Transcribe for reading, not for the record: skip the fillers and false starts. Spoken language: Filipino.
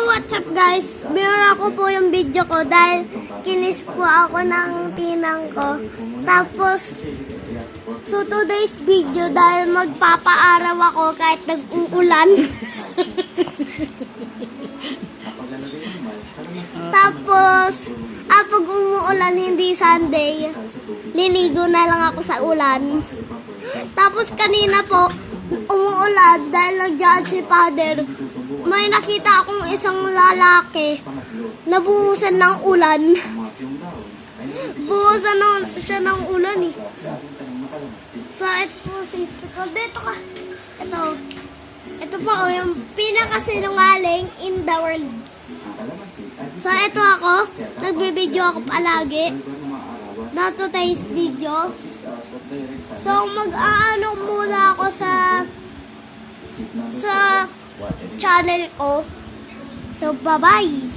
what's up guys? Binura ko po yung video ko dahil kinis po ako ng tinang ko. Tapos, so today's video dahil magpapaaraw ako kahit nag-uulan. Tapos, pag umuulan hindi Sunday, liligo na lang ako sa ulan. Tapos kanina po, umuulan dahil nagdyan si Father. May nakita akong isang lalaki na buhusan ng ulan. Buhusan siya ng ulan eh. So, ito po si dito ka. Ito po yung pinakasinungaling in the world. So, ito ako. Nagbibideo ako palagi. Na today's video. So, mag-aano muna ako sa channel ko. So, bye-bye!